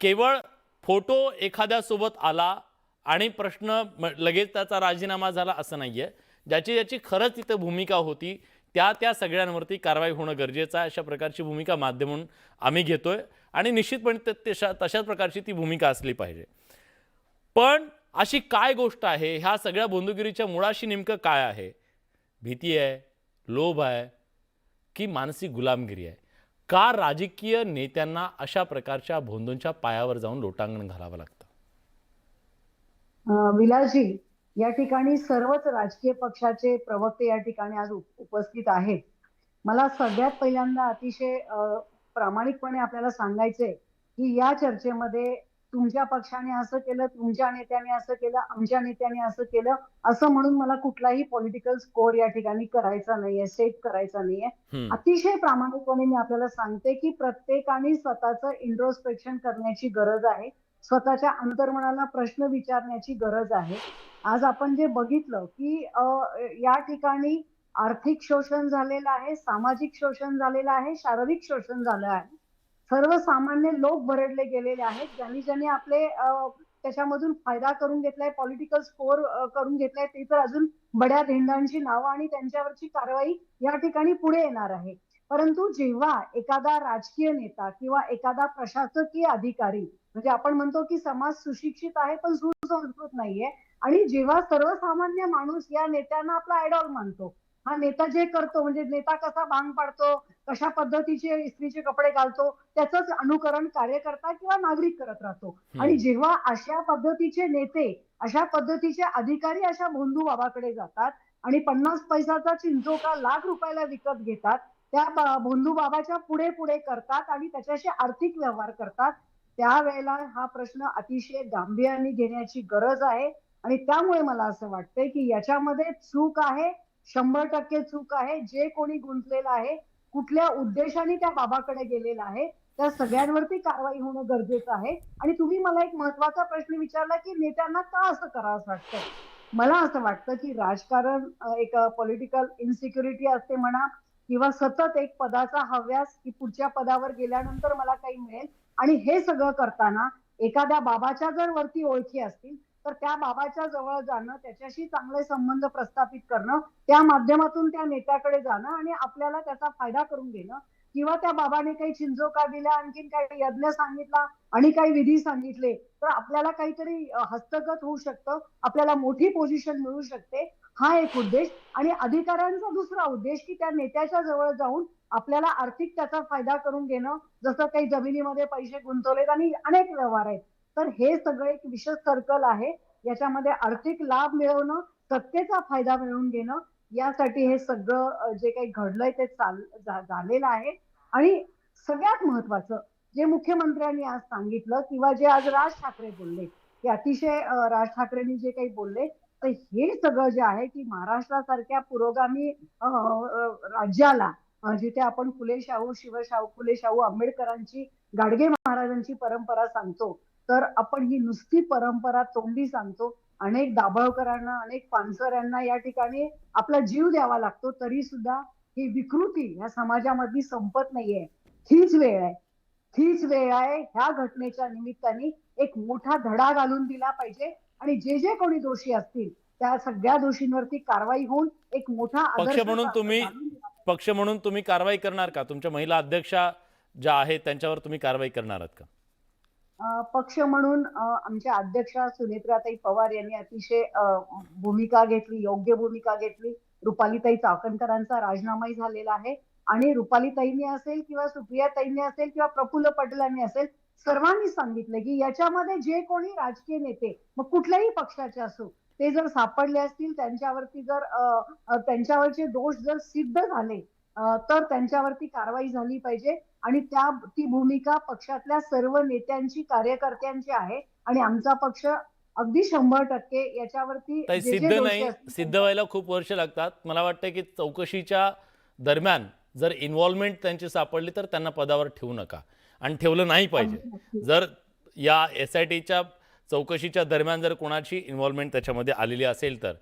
केवळ फोटो एखाद्यासोबत आला आणि प्रश्न लगेच त्याचा राजीनामा झाला असं नाहीये. ज्याची खरंच तिथे भूमिका होती त्या सगळ्यांवरती कारवाई होणं गरजेचं आहे. अशा प्रकारची भूमिका माध्यम म्हणून आम्ही घेतोय आणि निश्चितपणे तशाच प्रकारची ती भूमिका असली पाहिजे. पण अशी काय गोष्ट आहे, ह्या सगळ्या बंधुगिरीच्या मुळाशी नेमकं काय आहे? भीती आहे, लोभ आहे की मानसिक गुलामगिरी आहे? का राजकीय नेत्यांना अशा प्रकारच्या भोंदूंच्या पायावर जाऊन लोटांगण घालावं लागतं? विलासजी, या ठिकाणी सर्वच राजकीय पक्षाचे प्रवक्ते या ठिकाणी आज उपस्थित आहेत. मला सगळ्यात पहिल्यांदा अतिशय प्रामाणिकपणे आपल्याला सांगायचंय की या चर्चेमध्ये तुमच्या पक्षाने असं केलं, तुमच्या नेत्याने असं केलं, आमच्या नेत्याने असं केलं, असं म्हणून मला कुठलाही पॉलिटिकल स्कोर या ठिकाणी करायचा नाहीये, सेट करायचा नाहीये. अतिशय प्रामाणिकपणे मी आपल्याला सांगते की प्रत्येकाने स्वतःचं इंट्रोस्पेक्शन करण्याची गरज आहे. स्वतःच्या अंतर्मनाला प्रश्न विचारण्याची गरज आहे. आज आपण जे बघितलं की या ठिकाणी आर्थिक शोषण झालेलं आहे, सामाजिक शोषण झालेलं आहे, शारीरिक शोषण झालं आहे. सर्वसामान्य लोक भरडले गेलेले आहेत. ज्यांनी आपले त्याच्यामधून फायदा करून घेतलाय, पॉलिटिकल स्कोर करून घेतलाय, ते तर अजून बड्या धेंडांची नावं आणि त्यांच्यावरची कारवाई या ठिकाणी पुढे येणार आहे. परंतु जेव्हा एखादा राजकीय नेता किंवा एखादा प्रशासकीय अधिकारी, म्हणजे आपण म्हणतो की समाज सुशिक्षित आहे पण सुसंस्कृत नाहीये, आणि जेव्हा सर्वसामान्य माणूस या नेत्यांना आपला आयडॉल मानतो, हा नेता जे करतो म्हणजे नेता कसा भांग पाडतो, कशा पद्धतीचे इस्त्रीचे कपडे घालतो, त्याचंच अनुकरण कार्यकर्ता किंवा नागरिक करत राहतो. आणि जेव्हा अशा पद्धतीचे नेते, अशा पद्धतीचे अधिकारी अशा भोंदू बाबाकडे जातात आणि 50 पैशाचा चिंचोका लाख रुपयाला विकत घेतात, त्या भोंदू बाबाच्या पुढे पुढे करतात आणि त्याच्याशी आर्थिक व्यवहार करतात, त्यावेळेला हा प्रश्न अतिशय गांभीर्याने घेण्याची गरज आहे. आणि त्यामुळे मला असं वाटतंय की याच्यामध्ये चूक आहे, 100% चूक आहे. जे कोणी गुंतलेलं आहे, कुठल्या उद्देशाने त्या बाबाकडे गेलेला आहे, त्या सगळ्यांवरती कारवाई होणं गरजेचं आहे. आणि तुम्ही मला एक महत्वाचा प्रश्न विचारला की नेत्यांना का असं करावं वाटतं. मला असं वाटतं की राजकारण एक पॉलिटिकल इन्सिक्युरिटी असते म्हणा, किंवा सतत एक पदाचा हव्यास की पुढच्या पदावर गेल्यानंतर मला काही मिळेल. आणि हे सगळं करताना एखाद्या बाबाच्या जर वरती ओळखी असतील तर त्या बाबाच्या जवळ जाणं, त्याच्याशी चांगले संबंध प्रस्थापित करणं, त्या माध्यमातून त्या नेत्याकडे जाणं आणि आपल्याला त्याचा फायदा करून घेणं, किंवा त्या बाबाने काही चिंचोका दिला, आणखीन काही यज्ञ सांगितला आणि काही विधी सांगितले तर आपल्याला काहीतरी हस्तगत होऊ शकतं, आपल्याला मोठी पोझिशन मिळू शकते, हा एक उद्देश. आणि अधिकाऱ्यांचा दुसरा उद्देश की त्या नेत्याच्या जवळ जाऊन आपल्याला आर्थिक त्याचा फायदा करून घेणं, जसं काही जमिनीमध्ये पैसे गुंतवलेत आणि अनेक व्यवहार आहेत. तर हे सगळं एक विशेष सर्कल आहे. याच्यामध्ये आर्थिक लाभ मिळवणं, सत्तेचा फायदा मिळवून घेणं, यासाठी हे सगळं जे काही घडलंय ते झालेलं आहे. आणि सगळ्यात महत्वाचं जे मुख्यमंत्र्यांनी आज सांगितलं किंवा जे आज राज ठाकरे बोलले, की अतिशय राज ठाकरेंनी जे काही बोलले, तर हे सगळं जे आहे की महाराष्ट्रासारख्या पुरोगामी राज्याला, जिथे आपण फुले शाहू आंबेडकरांची, गाडगे महाराजांची परंपरा सांगतो, तर आपण ही नुसती परंपरा तोंडी सांगतो. अनेक दाभोळकरांना, अनेक पानसऱ्यांना या ठिकाणी आपला जीव द्यावा लागतो, तरी सुद्धा ही विकृती ह्या समाजामधली संपत नाहीये. हीच वेळ आहे, हीच वेळ आहे. ह्या घटनेच्या निमित्ताने एक मोठा धडा घालून दिला पाहिजे आणि जे जे कोणी दोषी असतील त्या सगळ्या दोषींवरती कारवाई होऊन एक मोठा पक्ष आदर्श म्हणून तुम्ही कारवाई करणार का? तुमच्या महिला अध्यक्षा ज्या आहेत त्यांच्यावर तुम्ही कारवाई करणार आहात का? पक्ष म्हणून आमच्या अध्यक्षा सुनेत्राताई पवार यांनी अतिशय भूमिका घेतली, योग्य भूमिका घेतली. रुपालीताई चाकणकरांचा राजीनामाही झालेला आहे आणि रुपालीताईंनी असेल किंवा सुप्रियाताईंनी असेल किंवा प्रफुल्ल पटेलांनी असेल, सर्वांनी सांगितलं की याच्यामध्ये जे कोणी राजकीय नेते, मग कुठल्याही पक्षाचे असो, ते जर सापडले असतील, त्यांच्यावरती जर त्यांच्यावरचे दोष जर सिद्ध झाले तर त्यांच्यावरती कारवाई झाली पाहिजे. आणि ती भूमिका पक्षातल्या सर्व नेत्यांची, कार्यकर्त्यांची आहे. आणि आमचा पक्ष अगदी 100% याच्यावरती जे सिद्ध जे दोषी नाही, असतील सिद्ध व्हायला खूप वर्ष लागतात. मला वाटतं की चौकशीच्या दरम्यान जर इन्व्हॉल्वमेंट त्यांची सापडली तर त्यांना पदावर ठेवू नका आणि ठेवलं नाही पाहिजे. जर या SITच्या चौकशीच्या दरम्यान जर कोणाची इन्व्हॉल्वमेंट त्याच्यामध्ये आलेली असेल तर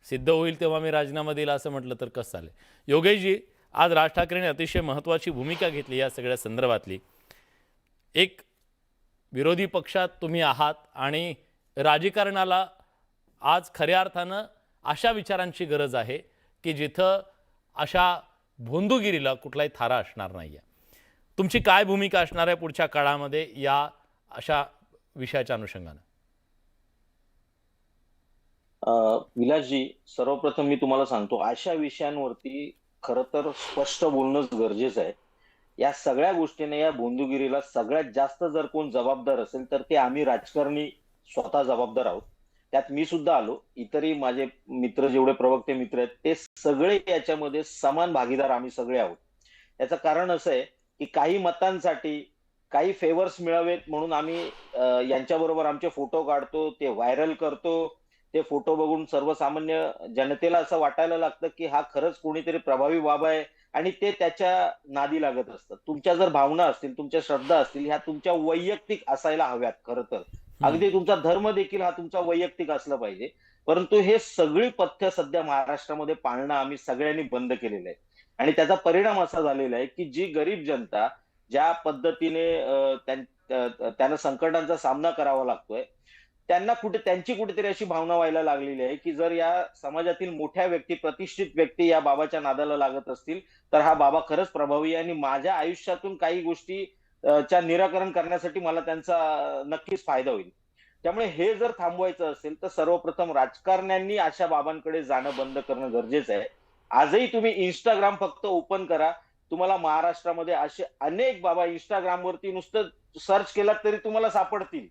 सिद्ध होईल तेव्हा मी राजीनामा दिला असं म्हटलं तर कसं चालेल? योगेशजी, आज राज ठाकरेंनी अतिशय महत्त्वाची भूमिका घेतली या सगळ्या संदर्भातली. एक विरोधी पक्षात तुम्ही आहात आणि राजकारणाला आज खऱ्या अर्थानं अशा विचारांची गरज आहे की जिथं अशा भोंदूगिरीला कुठलाही थारा असणार नाही आहे. तुमची काय भूमिका असणार आहे पुढच्या काळामध्ये या अशा विषयाच्या अनुषंगानं? विलासजी, सर्वप्रथम मी तुम्हाला सांगतो, अशा विषयांवरती खरं तर स्पष्ट बोलणंच गरजेचं आहे. या सगळ्या गोष्टीने, या भोंदूगिरीला सगळ्यात जास्त जर कोण जबाबदार असेल तर ते आम्ही राजकारणी स्वतः जबाबदार आहोत. त्यात मी सुद्धा आलो, इतरही माझे मित्र, जेवढे प्रवक्ते मित्र आहेत ते सगळे याच्यामध्ये समान भागीदार आम्ही सगळे आहोत. याचं कारण असं आहे की काही मतांसाठी काही फेवर्स मिळावेत म्हणून आम्ही यांच्याबरोबर आमचे फोटो काढतो, ते व्हायरल करतो. ते फोटो बघून सर्वसामान्य जनतेला असं वाटायला लागतं की हा खरंच कोणीतरी प्रभावी बाबा आहे आणि ते त्याच्या नादी लागत असतात. तुमच्या जर भावना असतील, तुमच्या श्रद्धा असतील, ह्या तुमच्या वैयक्तिक असायला हव्यात. खरं तर अगदी तुमचा धर्म देखील हा तुमचा वैयक्तिक असला पाहिजे. परंतु हे सगळी पथ्य सध्या महाराष्ट्रामध्ये पाळणं आम्ही सगळ्यांनी बंद केलेलं आहे आणि त्याचा परिणाम असा झालेला आहे की जी गरीब जनता ज्या पद्धतीने त्यांना संकटांचा सामना करावा लागतोय, त्यांची कुठेतरी अशी भावना व्हायला लागलेली आहे की जर या समाजातील मोठ्या व्यक्ती, प्रतिष्ठित व्यक्ती या बाबाच्या नादाला लागत असतील तर हा बाबा खरंच प्रभावी आहे आणि माझ्या आयुष्यातून काही गोष्टी च्या निराकरण करण्यासाठी मला त्यांचा नक्कीच फायदा होईल. त्यामुळे हे जर थांबवायचं असेल तर सर्वप्रथम राजकारण्यांनी अशा बाबांकडे जाणं बंद करणं गरजेचं आहे. आजही तुम्ही इंस्टाग्राम फक्त ओपन करा, तुम्हाला महाराष्ट्रामध्ये असे अनेक बाबा इंस्टाग्रामवरती नुसतं सर्च केलात तरी तुम्हाला सापडतील.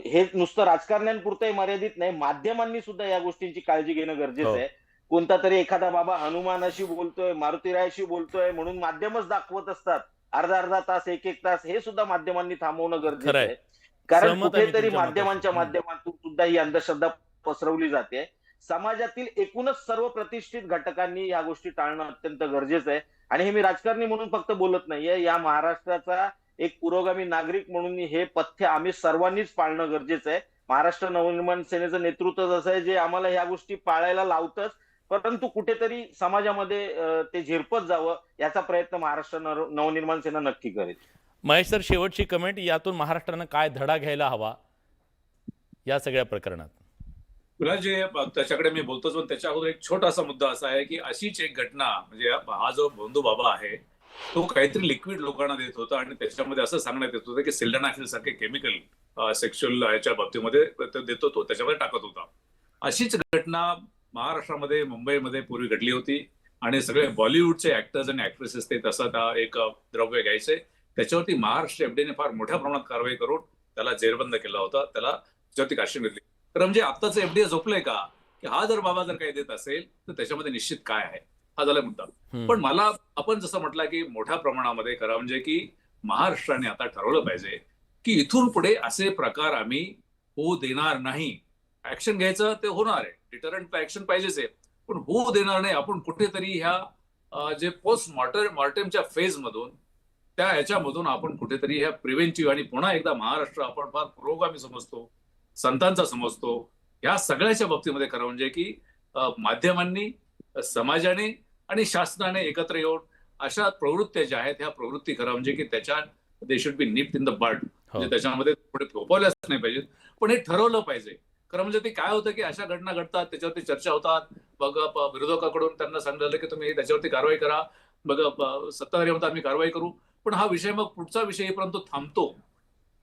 हे नुसतं राजकारण्यांपुरतंही मर्यादित नाही, माध्यमांनी सुद्धा या गोष्टींची काळजी घेणं गरजेचं आहे. कोणता तरी एखादा बाबा हनुमानाशी बोलतोय, मारुतीरायाशी बोलतोय म्हणून माध्यमच दाखवत असतात अर्धा अर्धा तास, एक एक तास. हे सुद्धा माध्यमांनी थांबवणं गरजेचं आहे. कारण कुठेतरी माध्यमांच्या माध्यमातून सुद्धा ही अंधश्रद्धा पसरवली जाते. समाजातील एकूणच सर्व प्रतिष्ठित घटकांनी या गोष्टी टाळणं अत्यंत गरजेचं आहे. आणि हे मी राजकारणी म्हणून फक्त बोलत नाहीये, या महाराष्ट्राचा एक पुरोगामी नागरिक म्हणून हे पथ्य आम्ही सर्वांनीच पाळणं गरजेचं आहे. महाराष्ट्र नवनिर्माण सेनेचं नेतृत्व असं आहे जे आम्हाला ह्या गोष्टी पाळायला लावतच, परंतु कुठेतरी समाजामध्ये ते झिरपत जावं याचा प्रयत्न महाराष्ट्र नवनिर्माण सेना नक्की करेल. महेश सर, शेवटची कमेंट, यातून महाराष्ट्रानं काय धडा घ्यायला हवा या सगळ्या प्रकरणात? तुला जे त्याच्याकडे मी बोलतोच, पण त्याच्या अगोदर एक छोटासा मुद्दा असा आहे की अशीच एक घटना, म्हणजे हा जो भोंदू बाबा आहे तो काहीतरी लिक्विड लोकांना देत होता आणि त्याच्यामध्ये असं सांगण्यात येत होतं की सिल्डनाफिल सारखे केमिकल सेक्शुअल याच्या बाबतीमध्ये देतो, तो त्याच्यामध्ये टाकत होता. अशीच घटना महाराष्ट्रामध्ये, मुंबईमध्ये पूर्वी घडली होती आणि सगळे बॉलिवूडचे ऍक्टर्स आणि ऍक्ट्रेसेस ते तसा एक द्रव्य घ्यायचे. त्याच्यावरती महाराष्ट्र एफडीने फार मोठ्या प्रमाणात कारवाई करून त्याला जेरबंद केला होता, त्याला त्याच्यावरती कारवाई घेतली. तर म्हणजे आत्ताच एफडीए झोपलंय का की हा जर बाबा जर काही देत असेल तर त्याच्यामध्ये निश्चित काय आहे, हा झाला मुद्दा. पण मला आपण जसं म्हटलं की मोठ्या प्रमाणामध्ये करा, म्हणजे की महाराष्ट्राने आता ठरवलं पाहिजे की इथून पुढे असे प्रकार आम्ही होऊ देणार नाही. ऍक्शन घ्यायचं ते होणार आहे, डिटरंट ऍक्शन पाहिजेच आहे, पण होऊ देणार नाही. आपण कुठेतरी ह्या जे पोस्ट मॉर्टेमच्या फेज मधून त्या याच्यामधून आपण कुठेतरी ह्या प्रिव्हेंटिव्ह, आणि पुन्हा एकदा महाराष्ट्र आपण फार पुरोगामी समजतो, संतांचा समजतो, ह्या सगळ्याच्या बाबतीमध्ये खरं म्हणजे की माध्यमांनी, समाजाने आणि शासनाने एकत्र येऊन अशा प्रवृत्त्या ज्या आहेत ह्या प्रवृत्ती खरं म्हणजे की त्याच्या they should be nipped in the bud, म्हणजे त्याच्यामध्ये पुढे फोपवल्याच नाही पाहिजेत, पण हे ठरवलं पाहिजे. खरं म्हणजे ते काय होतं की अशा घटना घडतात, त्याच्यावरती चर्चा होतात, मग विरोधकाकडून त्यांना सांगितलं की तुम्ही त्याच्यावरती कारवाई करा, मग सत्ताधारी म्हणतात आम्ही कारवाई करू, पण हा विषय मग पुढचा विषय येईपर्यंत थांबतो.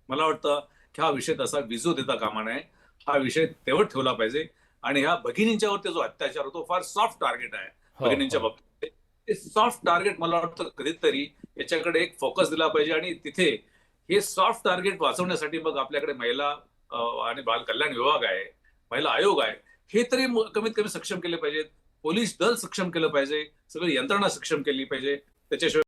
मला वाटतं की हा विषय तसा विजू देता कामा नये, हा विषय तेवढ ठेवला पाहिजे. आणि ह्या भगिनींच्यावरती जो अत्याचार होतो फार सॉफ्ट टार्गेट आहे भगिनींच्या बाबतीत. ते सॉफ्ट टार्गेट मला वाटतं कधीतरी याच्याकडे एक फोकस दिला पाहिजे आणि तिथे हे सॉफ्ट टार्गेट वाचवण्यासाठी मग आपल्याकडे महिला आणि बाल कल्याण विभाग आहे, महिला आयोग आहे, हे तरी कमीत कमी सक्षम केले पाहिजेत. पोलीस दल सक्षम केलं पाहिजे, सगळी यंत्रणा सक्षम केली पाहिजे. त्याच्याशिवाय